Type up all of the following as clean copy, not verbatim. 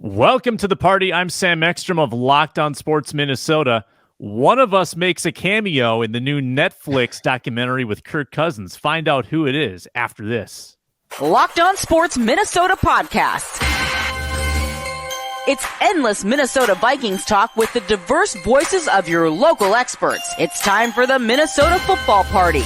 Welcome to the party. I'm Sam Ekstrom of Locked On Sports Minnesota. One of us makes a cameo in the new Netflix documentary with Kirk Cousins. Find out who it is after this. Locked On Sports Minnesota podcast. It's endless Minnesota Vikings talk with the diverse voices of your local experts. It's time for the Minnesota Football Party.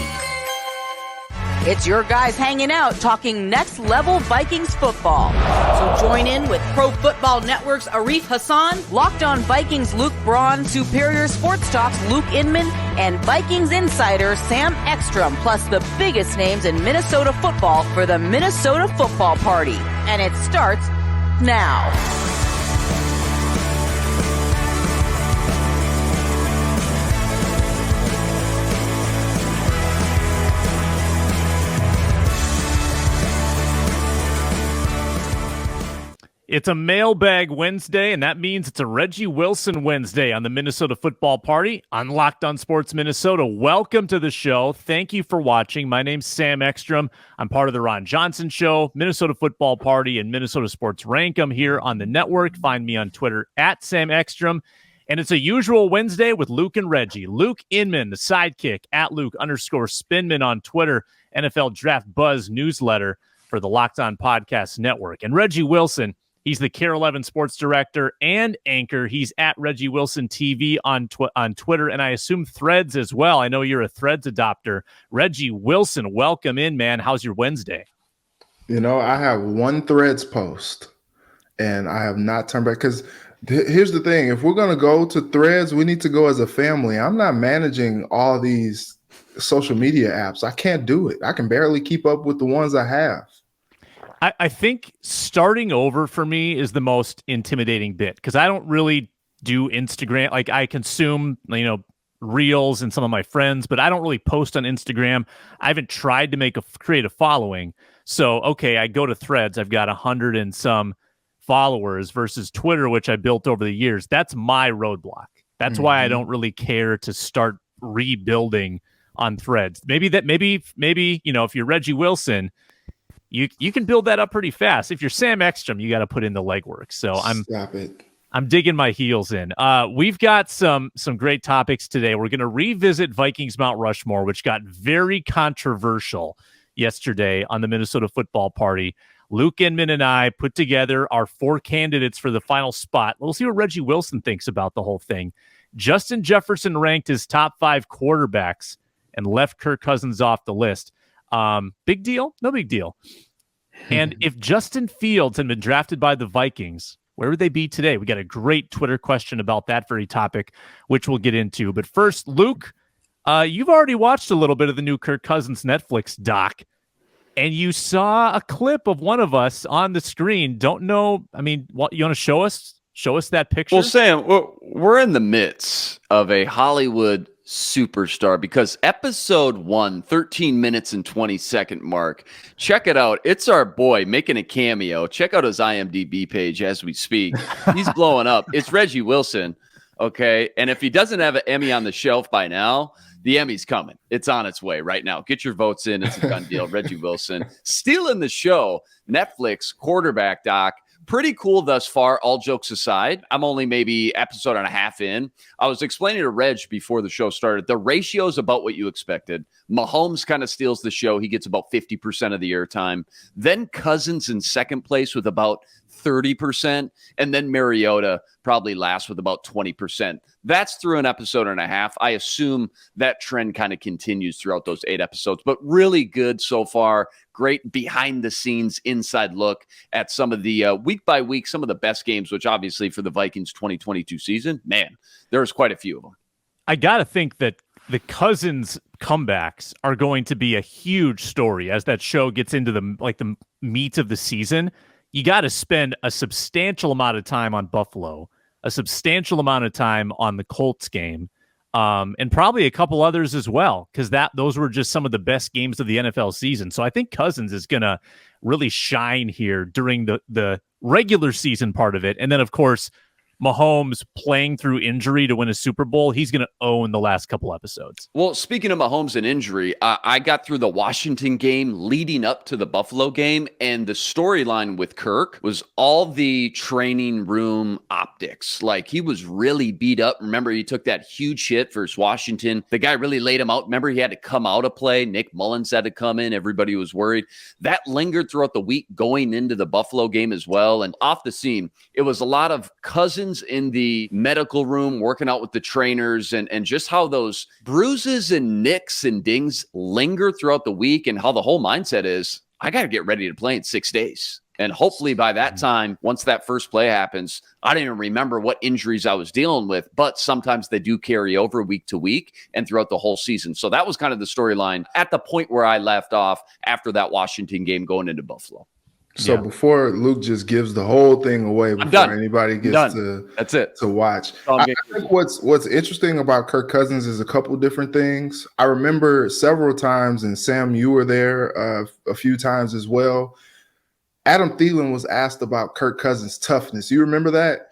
It's your guys hanging out talking next-level Vikings football. So join in with Pro Football Network's Arif Hassan, Locked On Vikings Luke Braun, Superior Sports Talk's Luke Inman, and Vikings insider Sam Ekstrom, plus the biggest names in Minnesota football for the Minnesota Football Party. And it starts now. It's a mailbag Wednesday, and that means it's a Reggie Wilson Wednesday on the Minnesota Football Party on Locked On Sports Minnesota. Welcome to the show. Thank you for watching. My name's Sam Ekstrom. I'm part of the Ron Johnson Show, Minnesota Football Party, and Minnesota Sports Rankum here on the network. Find me on Twitter at Sam Ekstrom. And it's a usual Wednesday with Luke and Reggie. Luke Inman, the sidekick, at Luke_Spinman on Twitter, NFL Draft Buzz newsletter for the Locked On Podcast Network. And Reggie Wilson, he's the Kare 11 sports director and anchor. He's at Reggie Wilson TV on Twitter, and I assume Threads as well. I know you're a Threads adopter. Reggie Wilson, welcome in, man. How's your Wednesday? You know, I have one Threads post, and I have not turned back because here's the thing. If we're going to go to Threads, we need to go as a family. I'm not managing all these social media apps. I can't do it. I can barely keep up with the ones I have. I think starting over for me is the most intimidating bit because I don't really do Instagram. Like I consume, Reels and some of my friends, but I don't really post on Instagram. I haven't tried to create a following. So, okay, I go to Threads. I've got 100 and some followers versus Twitter, which I built over the years. That's my roadblock. That's why I don't really care to start rebuilding on Threads. Maybe, if you're Reggie Wilson, You can build that up pretty fast. If you're Sam Ekstrom, you got to put in the legwork. So I'm digging my heels in. We've got some great topics today. We're going to revisit Vikings Mount Rushmore, which got very controversial yesterday on the Minnesota Football Party. Luke Inman and I put together our 4 candidates for the final spot. We'll see what Reggie Wilson thinks about the whole thing. Justin Jefferson ranked his top 5 quarterbacks and left Kirk Cousins off the list. Big deal? No big deal. And if Justin Fields had been drafted by the Vikings, where would they be today? We got a great Twitter question about that very topic, which we'll get into. But first, Luke, you've already watched a little bit of the new Kirk Cousins Netflix doc, and you saw a clip of one of us on the screen. Don't know. I mean, what you want to show us? Show us that picture. Well, Sam, we're in the midst of a Hollywood superstar because episode 1, 13 minutes and 20-second mark. Check it out. It's our boy making a cameo. Check out his IMDb page as we speak. He's blowing up. It's Reggie Wilson. Okay. And if he doesn't have an Emmy on the shelf by now, the Emmy's coming. It's on its way right now. Get your votes in. It's a done deal. Reggie Wilson stealing the show. Netflix quarterback doc. Pretty cool thus far, all jokes aside. I'm only maybe episode and a half in. I was explaining to Reg before the show started. The ratio is about what you expected. Mahomes kind of steals the show. He gets about 50% of the airtime. Then Cousins in second place with about 30%. And then Mariota probably last with about 20%. That's through an episode and a half. I assume that trend kind of continues throughout those 8 episodes, but really good so far. Great behind the scenes inside look at some of the week by week, some of the best games, which obviously for the Vikings 2022 season, man, there's quite a few of them. I got to think that the Cousins comebacks are going to be a huge story as that show gets into the meat of the season. You got to spend a substantial amount of time on Buffalo, a substantial amount of time on the Colts game, and probably a couple others as well, because those were just some of the best games of the NFL season. So I think Cousins is going to really shine here during the regular season part of it. And then, of course, Mahomes playing through injury to win a Super Bowl, he's going to own the last couple episodes. Well, speaking of Mahomes and injury, I got through the Washington game leading up to the Buffalo game, and the storyline with Kirk was all the training room optics. Like, he was really beat up. Remember, he took that huge hit versus Washington. The guy really laid him out. Remember, he had to come out of play. Nick Mullins had to come in. Everybody was worried. That lingered throughout the week going into the Buffalo game as well. And off the scene, it was a lot of Cousins in the medical room working out with the trainers, and just how those bruises and nicks and dings linger throughout the week, and how the whole mindset is, I got to get ready to play in 6 days. And hopefully by that time, once that first play happens, I don't even remember what injuries I was dealing with, but sometimes they do carry over week to week and throughout the whole season. So that was kind of the storyline at the point where I left off after that Washington game going into Buffalo. So before Luke just gives the whole thing away before anybody gets to watch, I think what's interesting about Kirk Cousins is a couple different things. I remember several times, and Sam, you were there a few times as well. Adam Thielen was asked about Kirk Cousins' toughness. You remember that?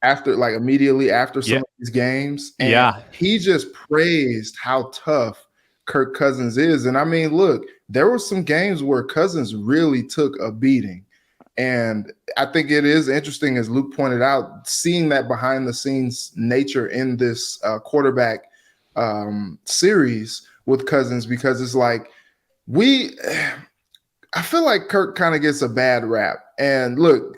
Immediately after some of these games, and he just praised how tough Kirk Cousins is. And I mean, look, there were some games where Cousins really took a beating. And I think it is interesting, as Luke pointed out, seeing that behind the scenes nature in this quarterback series with Cousins, because it's like I feel like Kirk kind of gets a bad rap. And look,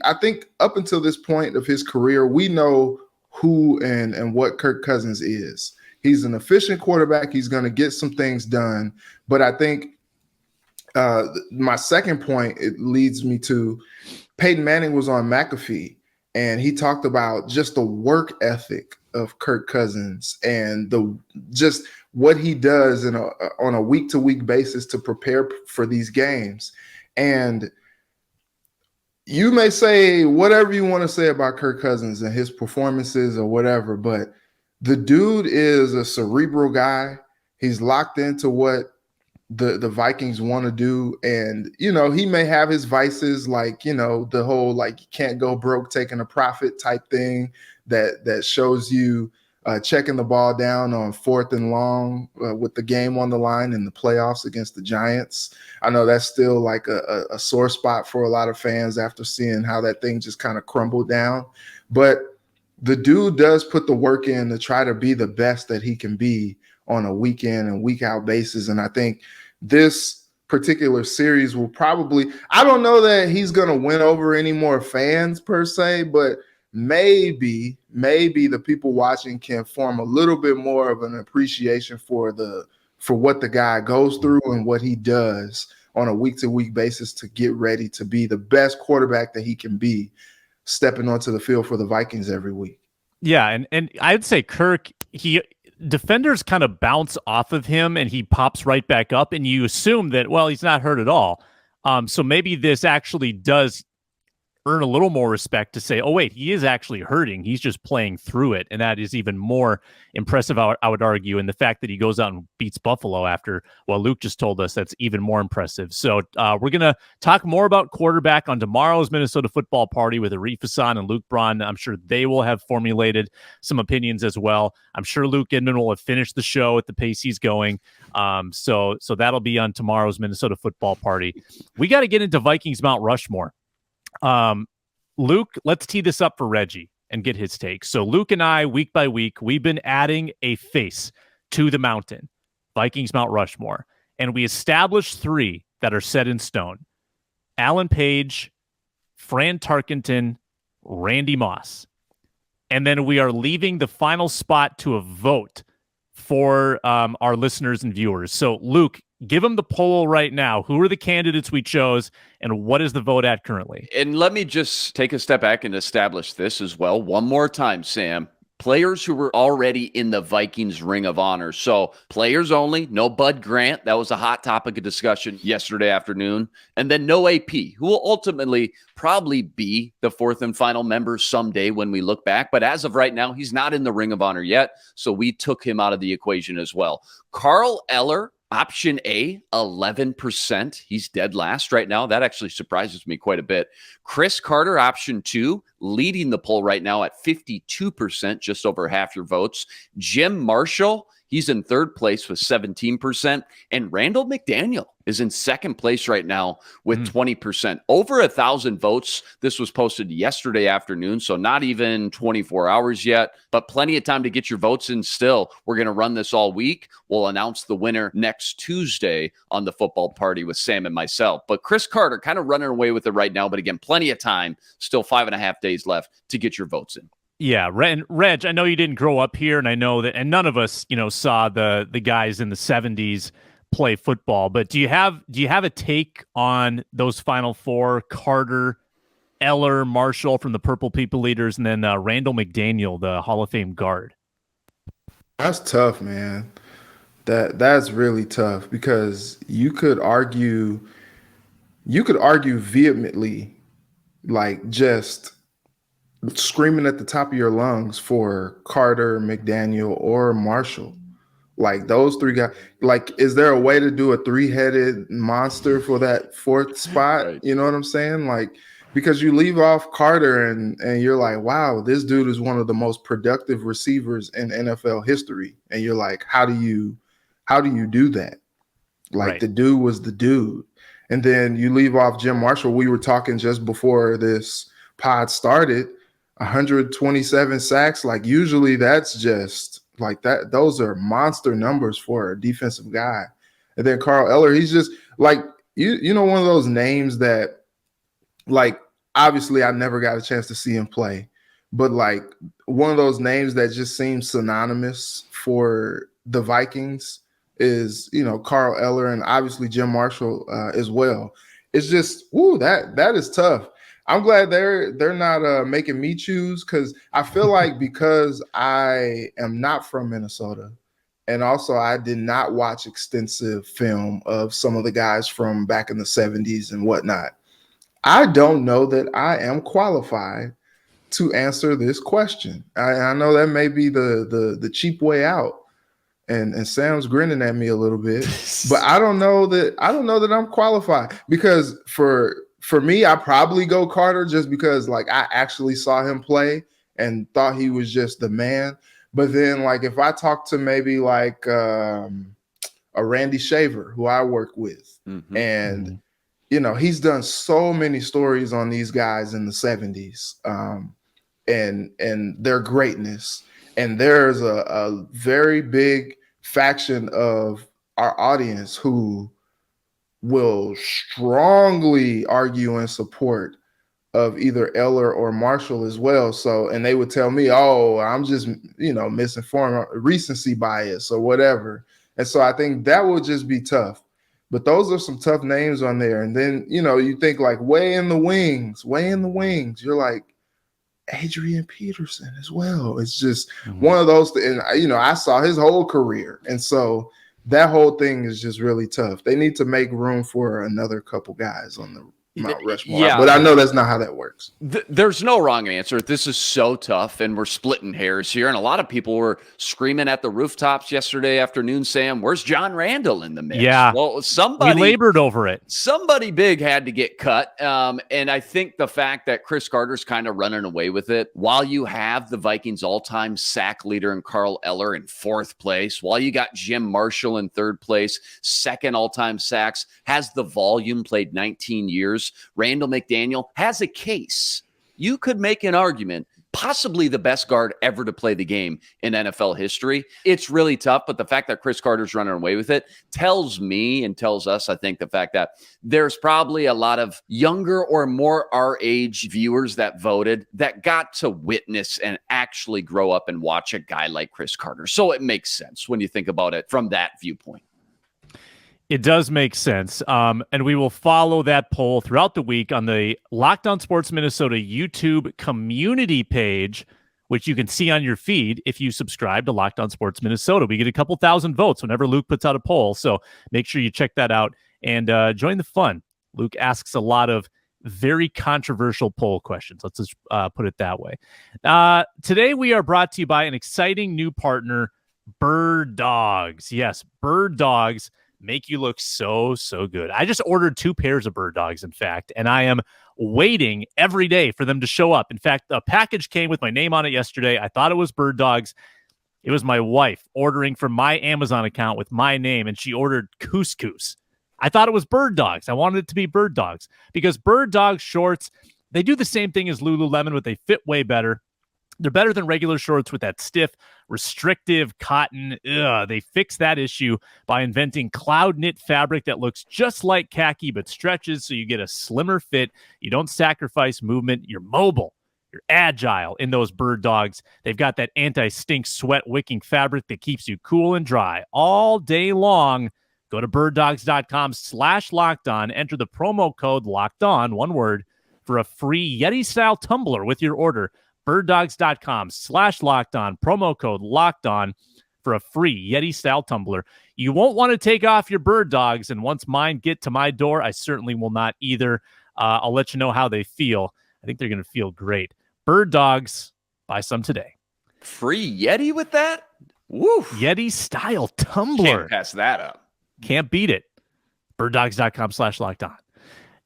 I think up until this point of his career, we know who and what Kirk Cousins is. He's an efficient quarterback. He's going to get some things done. But I think my second point, it leads me to Peyton Manning was on McAfee, and he talked about just the work ethic of Kirk Cousins and just what he does on a week-to-week basis to prepare for these games. And you may say whatever you want to say about Kirk Cousins and his performances or whatever, but the dude is a cerebral guy. He's locked into what the Vikings want to do. And, he may have his vices, like, the whole, like, you can't go broke taking a profit type thing that shows you checking the ball down on 4th and long with the game on the line in the playoffs against the Giants. I know that's still like a sore spot for a lot of fans after seeing how that thing just kind of crumbled down. But the dude does put the work in to try to be the best that he can be on a week in and week out basis. And I think this particular series will probably, I don't know that he's going to win over any more fans per se, but maybe the people watching can form a little bit more of an appreciation for what the guy goes through and what he does on a week-to-week basis to get ready to be the best quarterback that he can be, stepping onto the field for the Vikings every week. Yeah, and I'd say Kirk, defenders kind of bounce off of him and he pops right back up, and you assume that, well, he's not hurt at all. So maybe this actually does earn a little more respect to say, oh, wait, he is actually hurting. He's just playing through it. And that is even more impressive, I would argue. And the fact that he goes out and beats Buffalo after, well, Luke just told us, that's even more impressive. So we're going to talk more about quarterback on tomorrow's Minnesota Football Party with Arif Hassan and Luke Braun. I'm sure they will have formulated some opinions as well. I'm sure Luke Inman will have finished the show at the pace he's going. So that'll be on tomorrow's Minnesota Football Party. We got to get into Vikings Mount Rushmore. Luke, let's tee this up for Reggie and get his take. So Luke and I, week by week, we've been adding a face to the mountain, Vikings Mount Rushmore, and we established 3 that are set in stone: Alan Page, Fran Tarkenton, Randy Moss. And then we are leaving the final spot to a vote for our listeners and viewers. So Luke, give them the poll right now. Who are the candidates we chose, and what is the vote at currently? And let me just take a step back and establish this as well. One more time, Sam. Players who were already in the Vikings Ring of Honor. So players only, no Bud Grant. That was a hot topic of discussion yesterday afternoon. And then no AP, who will ultimately probably be the 4th and final member someday when we look back. But as of right now, he's not in the Ring of Honor yet. So we took him out of the equation as well. Carl Eller, Option A, 11%. He's dead last right now. That actually surprises me quite a bit. Chris Carter, option 2, leading the poll right now at 52%, just over half your votes. Jim Marshall, he's in third place with 17%. And Randall McDaniel is in second place right now with 20%. Over 1,000 votes. This was posted yesterday afternoon, so not even 24 hours yet, but plenty of time to get your votes in still. We're going to run this all week. We'll announce the winner next Tuesday on the football party with Sam and myself. But Chris Carter kind of running away with it right now, but again, plenty of time, still 5.5 days left to get your votes in. Yeah, Reg, I know you didn't grow up here, and I know that, and none of us, saw the guys in the 70s play football. But do you have a take on those final four? Carter, Eller, Marshall from the Purple People Leaders, and then Randall McDaniel, the Hall of Fame guard. That's tough, man. That's really tough because you could argue vehemently, like just screaming at the top of your lungs for Carter, McDaniel, or Marshall. Like those three guys. Like, is there a way to do a 3-headed monster for that fourth spot? Right. You know what I'm saying? Like, because you leave off Carter and you're like, wow, this dude is one of the most productive receivers in NFL history. And you're like, how do you do that? Like, right. The dude was the dude. And then you leave off Jim Marshall. We were talking just before this pod started, 127 sacks. Like, usually that's just like that. Those are monster numbers for a defensive guy. And then Carl Eller, he's just like, one of those names that, like, obviously I never got a chance to see him play, but like one of those names that just seems synonymous for the Vikings is, Carl Eller, and obviously Jim Marshall as well. It's just, that is tough. I'm glad they're not making me choose, because I feel like because I am not from Minnesota, and also I did not watch extensive film of some of the guys from back in the 70s and whatnot, I don't know that I am qualified to answer this question. I know that may be the cheap way out, and Sam's grinning at me a little bit, but I don't know that I'm qualified, because for me, I probably go Carter just because like I actually saw him play and thought he was just the man. But then like if I talk to maybe like a Randy Shaver, who I work with, and he's done so many stories on these guys in the 70s and their greatness. And there's a very big faction of our audience who will strongly argue in support of either Eller or Marshall as well. So, and they would tell me, oh, I'm just, misinformed, recency bias or whatever. And so I think that would just be tough. But those are some tough names on there. And then, you think like way in the wings, you're like Adrian Peterson as well. It's just one of those, and I saw his whole career. And so that whole thing is just really tough. They need to make room for another couple guys on the Mount Rushmore. Yeah, but I know that's not how that works. There's no wrong answer. This is so tough, and we're splitting hairs here. And a lot of people were screaming at the rooftops yesterday afternoon, Sam, where's John Randall in the mix? Yeah. Well, somebody labored over it. Somebody big had to get cut. And I think the fact that Chris Carter's kind of running away with it, while you have the Vikings all-time sack leader in Carl Eller in fourth place, while you got Jim Marshall in third place, second all-time sacks, has the volume, played 19 years. Randall McDaniel has a case. You could make an argument, possibly the best guard ever to play the game in NFL history. It's really tough, but the fact that Chris Carter's running away with it tells me and tells us, I think, the fact that there's probably a lot of younger or more our age viewers that voted that got to witness and actually grow up and watch a guy like Chris Carter. So it makes sense when you think about it from that viewpoint. It does make sense. And we will follow that poll throughout the week on the Locked On Sports Minnesota YouTube community page, which you can see on your feed if you subscribe to Locked On Sports Minnesota. We get a couple thousand votes whenever Luke puts out a poll, so make sure you check that out and join the fun. Luke asks a lot of very controversial poll questions. Let's just put it that way. Today we are brought to you by an exciting new partner, Birddogs. Yes, Birddogs make you look so good. I just ordered 2 pairs of bird dogs, in fact, and I am waiting every day for them to show up. In fact, a package came with my name on it yesterday. I thought it was bird dogs. It was my wife ordering from my Amazon account with my name, and she ordered couscous. I thought it was bird dogs. I wanted it to be bird dogs because bird dog shorts, they do the same thing as Lululemon, but they fit way better. They're better than regular shorts with that stiff, restrictive cotton. They fix that issue by inventing cloud knit fabric that looks just like khaki but stretches so you get a slimmer fit. You don't sacrifice movement. You're mobile. You're agile in those bird dogs. They've got that anti-stink sweat wicking fabric that keeps you cool and dry all day long. Go to birddogs.com/lockedon. Enter the promo code LOCKEDON, one word, for a free Yeti-style tumbler with your order. birddogs.com/lockedon, promo code LOCKEDON for a free Yeti-style tumbler. You won't want to take off your bird dogs, and once mine get to my door, I certainly will not either. I'll let you know how they feel. I think they're going to feel great. Bird dogs, buy some today. Free Yeti with that? Woo! Yeti-style tumbler. Can't pass that up. Can't beat it. birddogs.com/lockedon.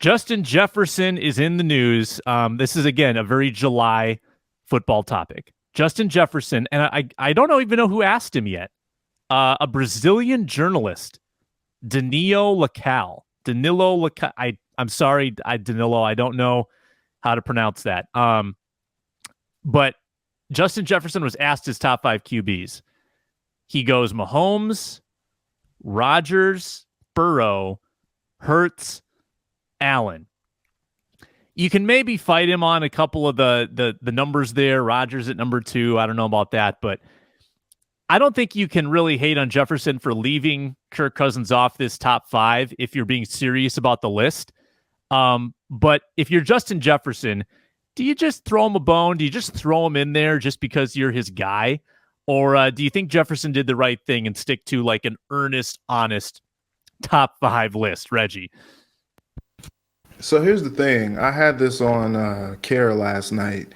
Justin Jefferson is in the news. This is, again, a very July football topic. Justin Jefferson, and I don't even know who asked him yet. A Brazilian journalist, Danilo Lacal. I'm sorry, Danilo. I don't know how to pronounce that. But Justin Jefferson was asked his top 5 QBs. He goes Mahomes, Rodgers, Burrow, Hurts, Allen. You can maybe fight him on a couple of the numbers there. Rodgers at number 2. I don't know about that, but I don't think you can really hate on Jefferson for leaving Kirk Cousins off this top 5 if you're being serious about the list. But if you're Justin Jefferson, do you just throw him a bone? Do you just throw him in there just because you're his guy? Or do you think Jefferson did the right thing and stick to like an earnest, honest top 5 list, Reggie? So here's the thing. I had this on Kare last night,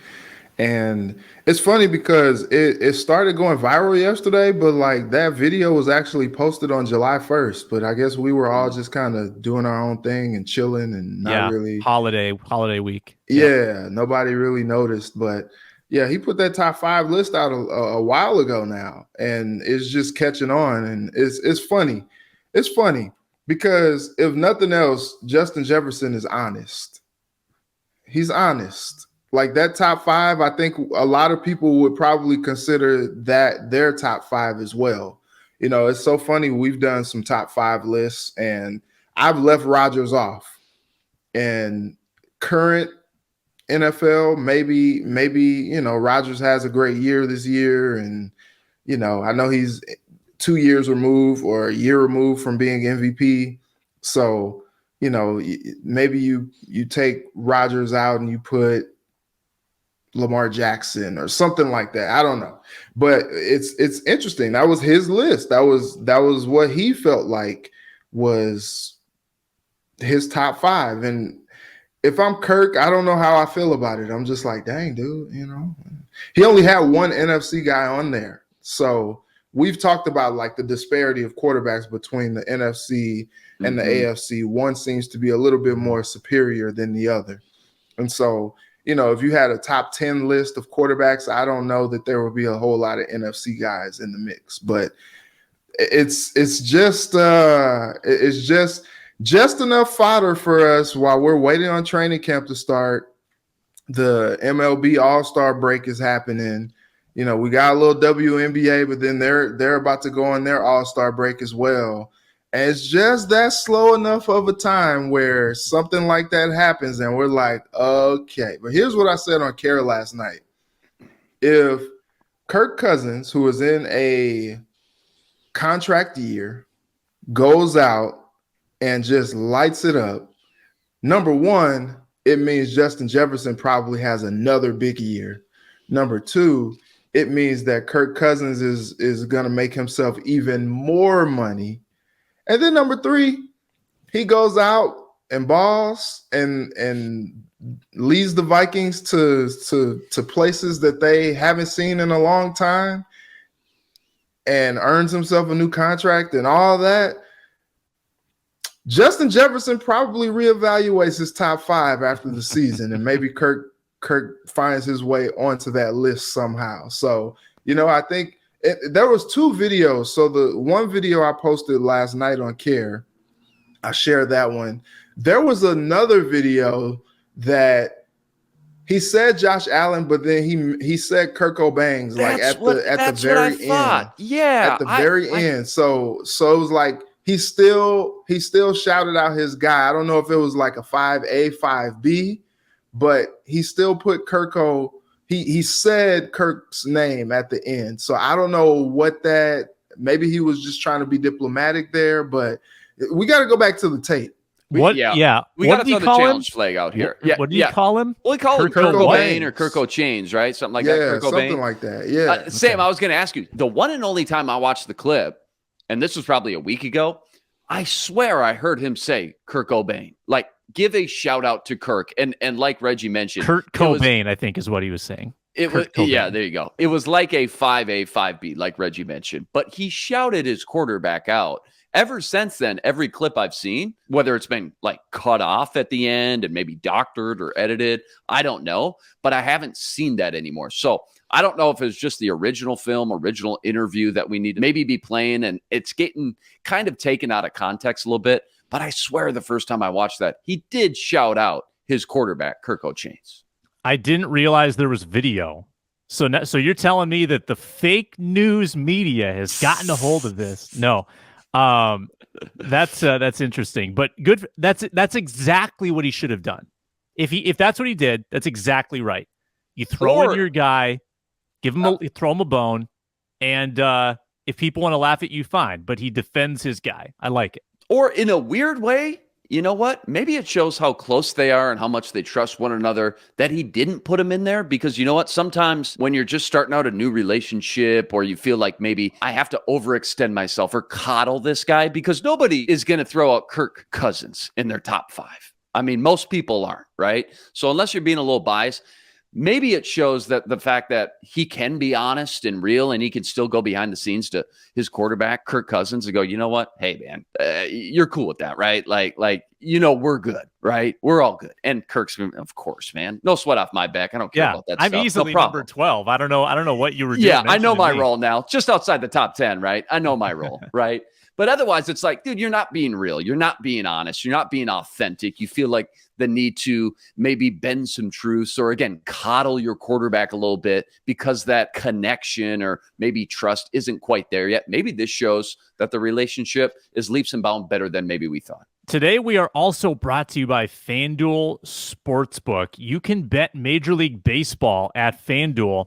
and it's funny because it started going viral yesterday, but like that video was actually posted on July 1st. But I guess we were all just kind of doing our own thing and chilling and not really holiday week. Yeah, nobody really noticed. But yeah, he put that top 5 list out a while ago now, and it's just catching on. And it's funny. It's funny. Because if nothing else, Justin Jefferson is honest. He's honest. Like that top 5, I think a lot of people would probably consider that their top 5 as well. You know, it's so funny. We've done some top 5 lists, and I've left Rodgers off. And current NFL, maybe, you know, Rodgers has a great year this year. And, you know, I know he's 2 years removed or a year removed from being MVP. So, you know, maybe you take Rodgers out and you put Lamar Jackson or something like that. I don't know. But it's interesting. That was his list. That was what he felt like was his top 5. And if I'm Kirk, I don't know how I feel about it. I'm just like, dang, dude, you know. He only had one NFC guy on there. So we've talked about like the disparity of quarterbacks between the NFC and the AFC. One seems to be a little bit more superior than the other. And so, you know, if you had a top 10 list of quarterbacks, I don't know that there would be a whole lot of NFC guys in the mix. But it's just enough fodder for us while we're waiting on training camp to start. The MLB All-Star break is happening. You know, we got a little WNBA, but then they're about to go on their All-Star break as well. And it's just that slow enough of a time where something like that happens, and we're like, okay. But here's what I said on Kare last night. If Kirk Cousins, who is in a contract year, goes out and just lights it up, number one, it means Justin Jefferson probably has another big year. Number two, it means that Kirk Cousins is going to make himself even more money. And then number three, he goes out and balls and leads the Vikings to places that they haven't seen in a long time and earns himself a new contract and all that. Justin Jefferson probably reevaluates his top 5 after the season, and maybe Kirk finds his way onto that list somehow. So, I think there was 2 videos. So the one video I posted last night on Kare, I shared that one. There was another video that he said Josh Allen, but then he said Kirk Cobain's at the very end. Yeah, at the very end. So it was like he still shouted out his guy. I don't know if it was like a 5A, 5B, but he still put he said Kirk's name at the end. So I don't know what maybe he was just trying to be diplomatic there, but we got to go back to the tape. We got to throw the challenge flag out here. What did you call him? Well, we call him Kirk Cobain or Kirk O'Chains, right? Something like that. Kirk something like that. Yeah. Sam, I was going to ask you, the one and only time I watched the clip, and this was probably a week ago, I swear I heard him say Kirk Cobain. Like, give a shout out to Kirk. And like Reggie mentioned, Kurt Cobain, I think is what he was saying. There you go. It was like a 5A, 5B, like Reggie mentioned, but he shouted his quarterback out. Ever since then, every clip I've seen, whether it's been like cut off at the end and maybe doctored or edited, I don't know, but I haven't seen that anymore. So I don't know if it's just the original film, original interview that we need to maybe be playing, and it's getting kind of taken out of context a little bit. But I swear the first time I watched that, he did shout out his quarterback, Kirk O'Chains. I didn't realize there was video. So you're telling me that the fake news media has gotten a hold of this? No. That's interesting, but good. That's exactly what he should have done. If that's what he did, that's exactly right. You throw in your guy, throw him a bone, and if people want to laugh at you, fine. But he defends his guy. I like it. Or in a weird way, you know what? Maybe it shows how close they are and how much they trust one another that he didn't put him in there. Because you know what? Sometimes when you're just starting out a new relationship, or you feel like maybe I have to overextend myself or coddle this guy, because nobody is going to throw out Kirk Cousins in their top 5. I mean, most people aren't, right? So unless you're being a little biased, maybe it shows that the fact that he can be honest and real, and he can still go behind the scenes to his quarterback, Kirk Cousins, and go, you know what? Hey, man, you're cool with that, right? Like, we're good, right? We're all good. And Kirk's, of course, man, no sweat off my back. I don't care about that stuff. I'm easily number 12. I don't know what you were doing. Yeah, I know my role now, just outside the top 10, right? I know my role, right? But otherwise, it's like, dude, you're not being real. You're not being honest. You're not being authentic. You feel like the need to maybe bend some truths, or again, coddle your quarterback a little bit because that connection or maybe trust isn't quite there yet. Maybe this shows that the relationship is leaps and bounds better than maybe we thought. Today, we are also brought to you by FanDuel Sportsbook. You can bet Major League Baseball at FanDuel.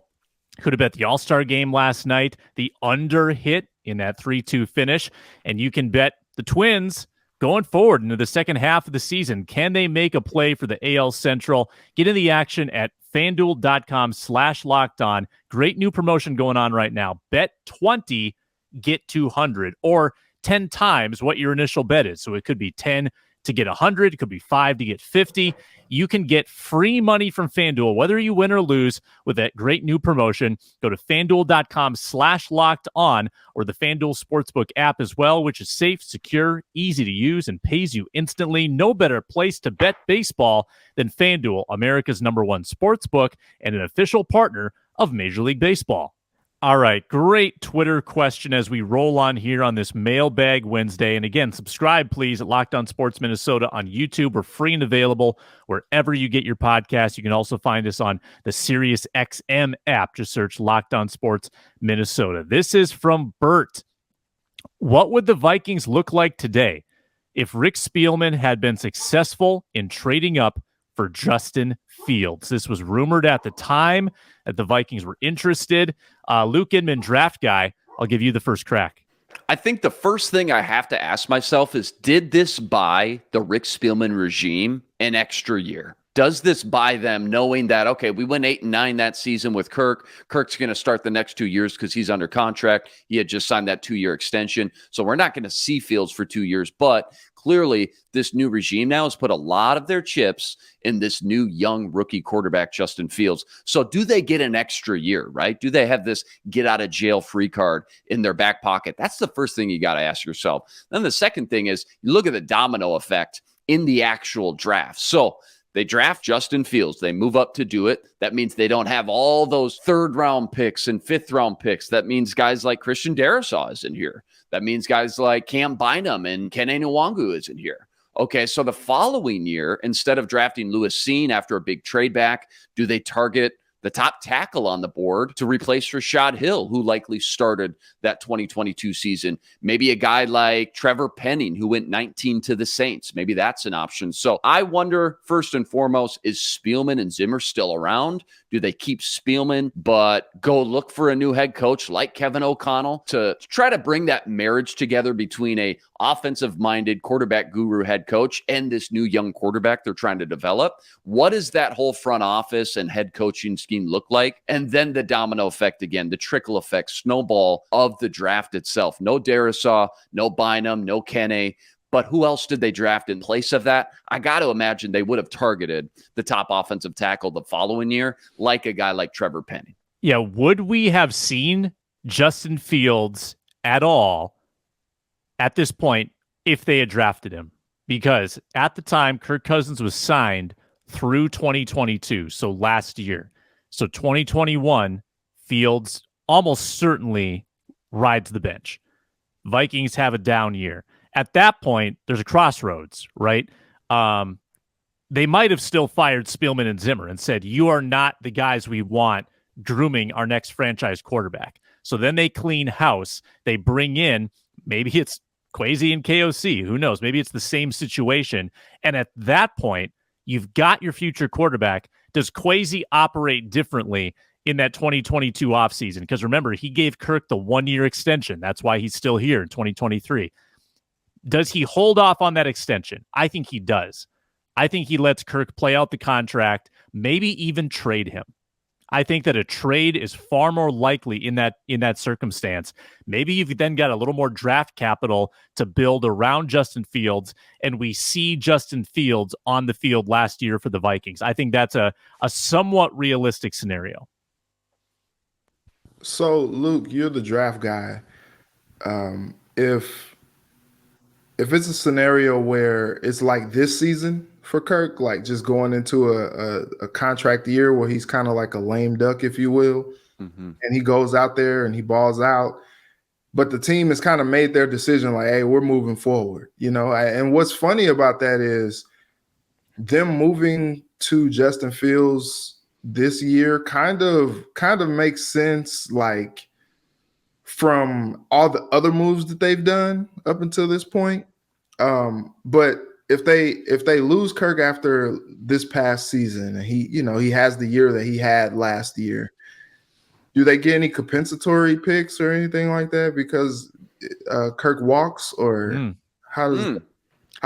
Could have bet the All-Star game last night, the under hit in that 3-2 finish, and you can bet the Twins going forward into the second half of the season. Can they make a play for the AL Central? Get in the action at FanDuel.com/lockedon. Great new promotion going on right now. Bet 20, get 200, or 10 times what your initial bet is. So it could be 10 to get 100. It could be 5 to get 50. You can get free money from FanDuel, whether you win or lose, with that great new promotion. Go to FanDuel.com/lockedon, or the FanDuel Sportsbook app as well, which is safe, secure, easy to use, and pays you instantly. No better place to bet baseball than FanDuel, America's #1 sportsbook and an official partner of Major League Baseball. All right, great Twitter question as we roll on here on this Mailbag Wednesday. And again, subscribe, please, at Locked On Sports Minnesota on YouTube. We're free and available wherever you get your podcasts. You can also find us on the SiriusXM app. Just search Locked On Sports Minnesota. This is from Bert. What would the Vikings look like today if Rick Spielman had been successful in trading up for Justin Fields? This was rumored at the time that the Vikings were interested. Luke Inman, draft guy, I'll give you the first crack. I think the first thing I have to ask myself is, did this buy the Rick Spielman regime an extra year? Does this buy them knowing that, okay, we went 8-9 that season with Kirk. Kirk's going to start the next 2 years because he's under contract. He had just signed that 2-year extension. So we're not going to see Fields for 2 years, but clearly this new regime now has put a lot of their chips in this new young rookie quarterback, Justin Fields. So do they get an extra year, right? Do they have this get out of jail free card in their back pocket? That's the first thing you got to ask yourself. Then the second thing is you look at the domino effect in the actual draft. So they draft Justin Fields. They move up to do it. That means they don't have all those third-round picks and fifth-round picks. That means guys like Christian Darrisaw is in here. That means guys like Cam Bynum and Kene Nwangu is in here. Okay, so the following year, instead of drafting Lewis Seen after a big trade back, do they target the top tackle on the board to replace Rashad Hill, who likely started that 2022 season? Maybe a guy like Trevor Penning, who went 19 to the Saints. Maybe that's an option. So I wonder, first and foremost, is Spielman and Zimmer still around? Do they keep Spielman but go look for a new head coach like Kevin O'Connell to try to bring that marriage together between a offensive-minded quarterback guru head coach and this new young quarterback they're trying to develop? What does that whole front office and head coaching scheme look like? And then the domino effect again, the trickle effect, snowball of the draft itself. No Darrisaw, no Bynum, no Kene. But who else did they draft in place of that? I got to imagine they would have targeted the top offensive tackle the following year, like a guy like Trevor Penning. Yeah, would we have seen Justin Fields at all at this point if they had drafted him? Because at the time, Kirk Cousins was signed through 2022, so last year. So 2021, Fields almost certainly rides the bench. Vikings have a down year. At that point, there's a crossroads, right? They might have still fired Spielman and Zimmer and said, you are not the guys we want grooming our next franchise quarterback. So then they clean house. They bring in, maybe it's Kwesi and KOC. Who knows? Maybe it's the same situation. And at that point, you've got your future quarterback. Does Kwesi operate differently in that 2022 offseason? Because remember, he gave Kirk the 1-year extension. That's why he's still here in 2023. Does he hold off on that extension? I think he does. I think he lets Kirk play out the contract, maybe even trade him. I think that a trade is far more likely in that circumstance. Maybe you've then got a little more draft capital to build around Justin Fields, and we see Justin Fields on the field last year for the Vikings. I think that's a somewhat realistic scenario. So, Luke, you're the draft guy. If it's a scenario where it's like this season for Kirk, like just going into a contract year where he's kind of like a lame duck, if you will, and he goes out there and he balls out, but the team has kind of made their decision like, hey, we're moving forward, you know? And what's funny about that is them moving to Justin Fields this year kind of makes sense, like from all the other moves that they've done up until this point. But if they lose Kirk after this past season and he has the year that he had last year, do they get any compensatory picks or anything like that because Kirk walks, or how does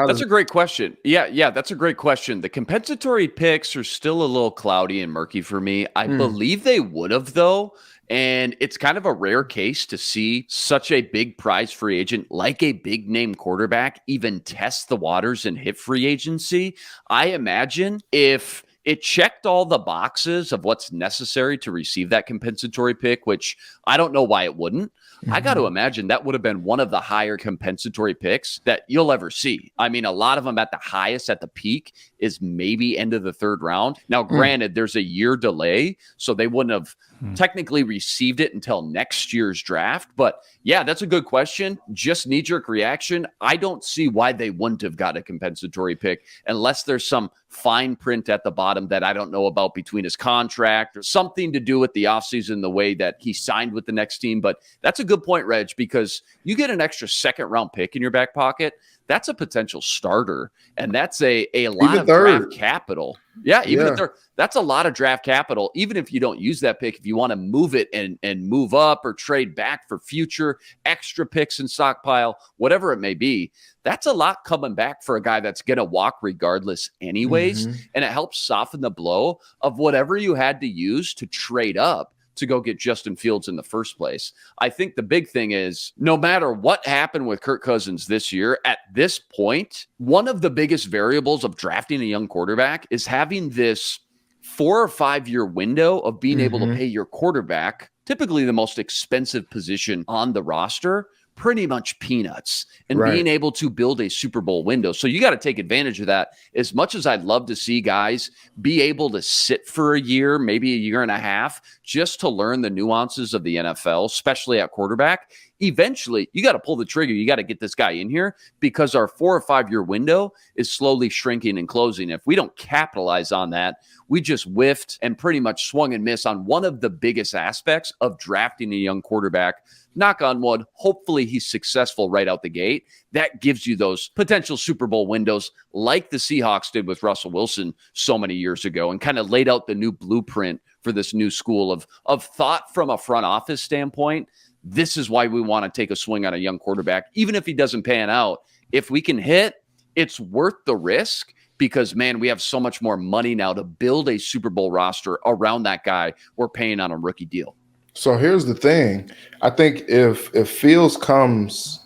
That's a great question. Yeah, that's a great question. The compensatory picks are still a little cloudy and murky for me. I believe they would have, though. And it's kind of a rare case to see such a big prize free agent like a big name quarterback even test the waters and hit free agency. I imagine if it checked all the boxes of what's necessary to receive that compensatory pick, which I don't know why it wouldn't. I got to imagine that would have been one of the higher compensatory picks that you'll ever see. I mean, a lot of them at the highest, at the peak, is maybe end of the third round. Now, granted, there's a year delay, so they wouldn't have technically received it until next year's draft. But yeah, that's a good question. Just knee-jerk reaction. I don't see why they wouldn't have got a compensatory pick unless there's some fine print at the bottom that I don't know about between his contract or something to do with the offseason, the way that he signed with the next team. But that's a good point, Reg, because you get an extra second-round pick in your back pocket. That's a potential starter, and that's a lot of draft capital. Yeah, even if they're, that's a lot of draft capital. Even if you don't use that pick, if you want to move it and move up or trade back for future extra picks and stockpile, whatever it may be, that's a lot coming back for a guy that's going to walk regardless anyways, and it helps soften the blow of whatever you had to use to trade up to go get Justin Fields in the first place. I think the big thing is no matter what happened with Kirk Cousins this year, at this point, one of the biggest variables of drafting a young quarterback is having this 4 or 5 year window of being able to pay your quarterback, typically the most expensive position on the roster, pretty much peanuts, and being able to build a Super Bowl window. So you got to take advantage of that. As much as I'd love to see guys be able to sit for a year, maybe a year and a half, just to learn the nuances of the NFL, especially at quarterback, eventually you got to pull the trigger. You got to get this guy in here because our 4 or 5 year window is slowly shrinking and closing. If we don't capitalize on that, we just whiffed and pretty much swung and missed on one of the biggest aspects of drafting a young quarterback. Knock on wood, hopefully he's successful right out the gate. That gives you those potential Super Bowl windows like the Seahawks did with Russell Wilson so many years ago and kind of laid out the new blueprint for this new school of thought from a front office standpoint. This is why we want to take a swing on a young quarterback. Even if he doesn't pan out, if we can hit, it's worth the risk because, man, we have so much more money now to build a Super Bowl roster around that guy we're paying on a rookie deal. So here's the thing. I think if Fields comes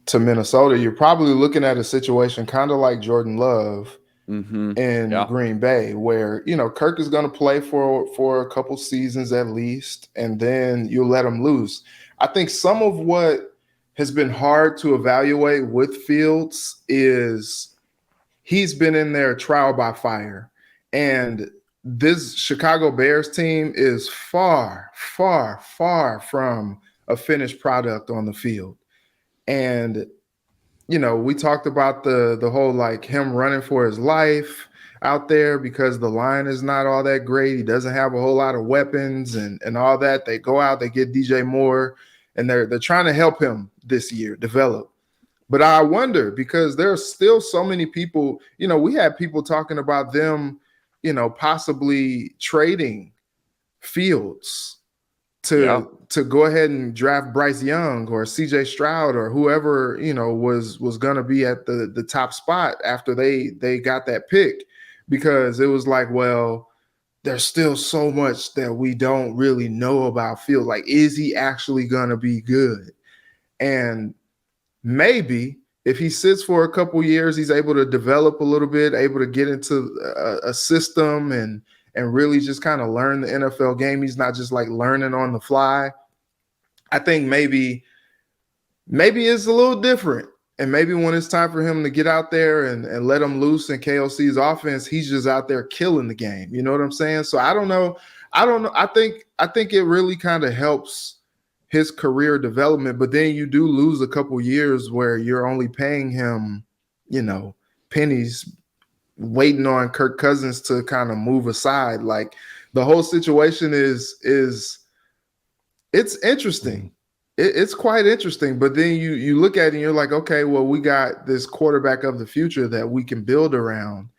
to Minnesota, you're probably looking at a situation kind of like Jordan Love in Green Bay, where, you know, Kirk is going to play for a couple seasons at least, and then you'll let him loose. I think some of what has been hard to evaluate with Fields is he's been in there trial by fire. And this Chicago Bears team is far, far, far from a finished product on the field. And, you know, we talked about the whole, like, him running for his life out there because the line is not all that great. He doesn't have a whole lot of weapons and all that. They go out, they get DJ Moore, and they're trying to help him this year develop. But I wonder, because there are still so many people, you know, we had people talking about them, you know, possibly trading Fields to go ahead and draft Bryce Young or CJ Stroud or whoever, you know, was going to be at the top spot after they got that pick, because it was like, well, there's still so much that we don't really know about Fields. Like, is he actually going to be good? And maybe if he sits for a couple years, he's able to develop a little bit, able to get into a system and really just kind of learn the NFL game. He's not just like learning on the fly. I think maybe it's a little different. And maybe when it's time for him to get out there and let him loose in KOC's offense, he's just out there killing the game. You know what I'm saying? So I don't know. I think it really kind of helps his career development, but then you do lose a couple years where you're only paying him, you know, pennies, waiting on Kirk Cousins to kind of move aside. Like, the whole situation is it's interesting. It's quite interesting, but then you look at it and you're like, okay, well, we got this quarterback of the future that we can build around.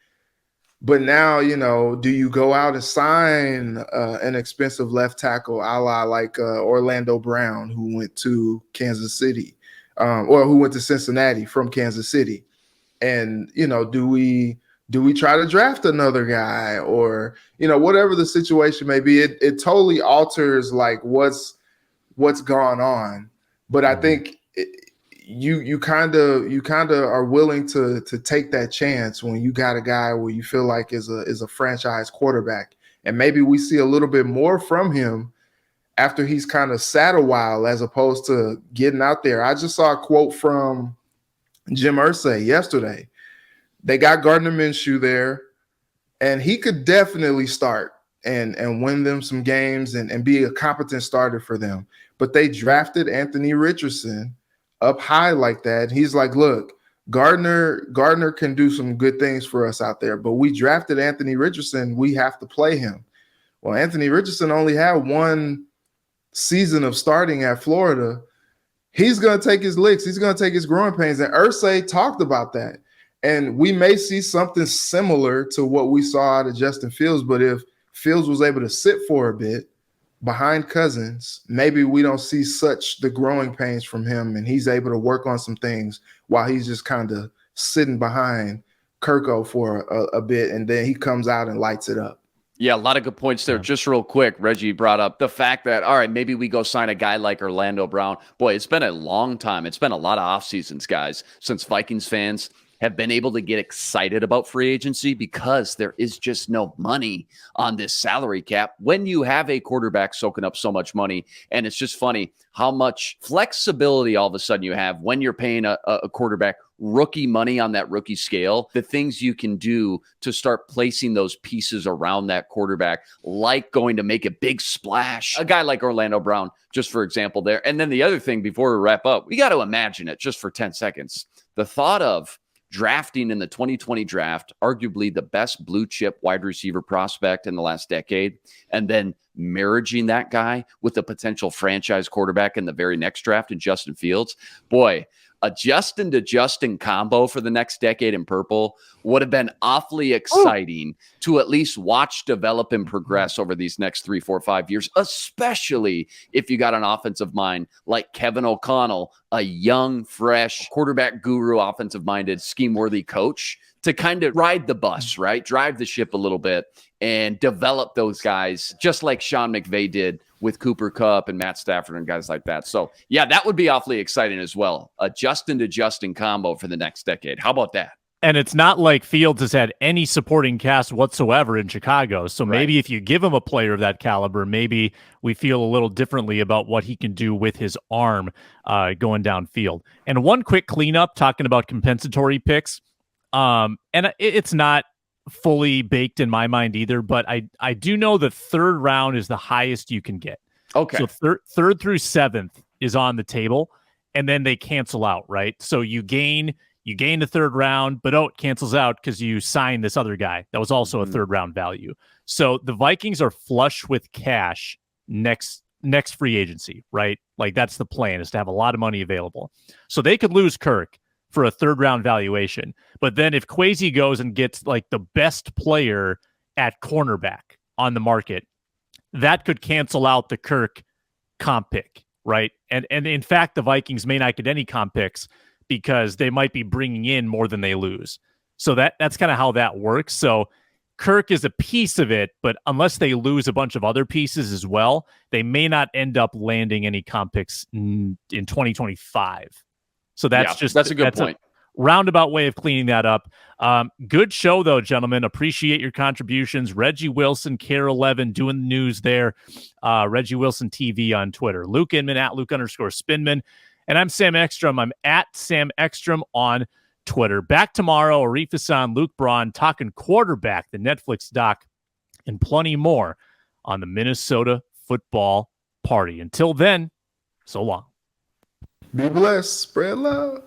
But now, you know, do you go out and sign an expensive left tackle a la like Orlando Brown, who went to Kansas City, or who went to Cincinnati from Kansas City? And, you know, do we try to draft another guy, or, you know, whatever the situation may be? It totally alters like what's gone on. But I think you kind of are willing to take that chance when you got a guy where you feel like is a franchise quarterback, and maybe we see a little bit more from him after he's kind of sat a while, as opposed to getting out there. I just saw a quote from Jim Irsay yesterday. They got Gardner Minshew there, and he could definitely start and win them some games and be a competent starter for them. But they drafted Anthony Richardson up high like that. He's like, look, Gardner can do some good things for us out there, but we drafted Anthony Richardson. We have to play him. Well, Anthony Richardson only had one season of starting at Florida. He's going to take his licks. He's going to take his growing pains. And Irsay talked about that. And we may see something similar to what we saw out of Justin Fields, but if Fields was able to sit for a bit behind Cousins, maybe we don't see such the growing pains from him, and he's able to work on some things while he's just kind of sitting behind Kirko for a bit, and then he comes out and lights it up. Yeah, a lot of good points there. Just real quick, Reggie brought up the fact that, all right, maybe we go sign a guy like Orlando Brown. Boy, it's been a long time. It's been a lot of off seasons, guys, since Vikings fans have been able to get excited about free agency because there is just no money on this salary cap when you have a quarterback soaking up so much money. And it's just funny how much flexibility all of a sudden you have when you're paying a quarterback rookie money on that rookie scale, the things you can do to start placing those pieces around that quarterback, like going to make a big splash, a guy like Orlando Brown, just for example there. And then the other thing before we wrap up, we got to imagine it just for 10 seconds. The thought of drafting in the 2020 draft, arguably the best blue chip wide receiver prospect in the last decade, and then marrying that guy with a potential franchise quarterback in the very next draft in Justin Fields. Boy, a Justin to Justin combo for the next decade in purple would have been awfully exciting to at least watch develop and progress over these next 3, 4, 5 years, especially if you got an offensive mind like Kevin O'Connell, a young, fresh quarterback guru, offensive-minded, scheme-worthy coach to kind of ride the bus, right? Drive the ship a little bit and develop those guys just like Sean McVay did with Cooper Kupp and Matt Stafford and guys like that. So, yeah, that would be awfully exciting as well. A Justin-to-Justin combo for the next decade. How about that? And it's not like Fields has had any supporting cast whatsoever in Chicago. So maybe if you give him a player of that caliber, maybe we feel a little differently about what he can do with his arm going downfield. And one quick cleanup, talking about compensatory picks. And it's not fully baked in my mind either, but I do know the third round is the highest you can get. Okay. So third through seventh is on the table, and then they cancel out, right? So you gain the third round, but it cancels out because you signed this other guy that was also a third round value. So the Vikings are flush with cash next free agency, right? Like that's the plan, is to have a lot of money available. So they could lose Kirk for a third round valuation. But then if Kwesi goes and gets like the best player at cornerback on the market, that could cancel out the Kirk comp pick, right? And in fact, the Vikings may not get any comp picks because they might be bringing in more than they lose. So that's kind of how that works. So Kirk is a piece of it, but unless they lose a bunch of other pieces as well, they may not end up landing any comp picks in 2025. So that's a good point. A roundabout way of cleaning that up. Good show though, gentlemen. Appreciate your contributions. Reggie Wilson, Kare 11 doing the news there. Reggie Wilson TV on Twitter. Luke Inman at Luke_Spinman. And I'm Sam Ekstrom. I'm at Sam Ekstrom on Twitter. Back tomorrow, Arif Hassan, Luke Braun talking quarterback, the Netflix doc, and plenty more on the Minnesota Football Party. Until then, so long. Be blessed. Spread love.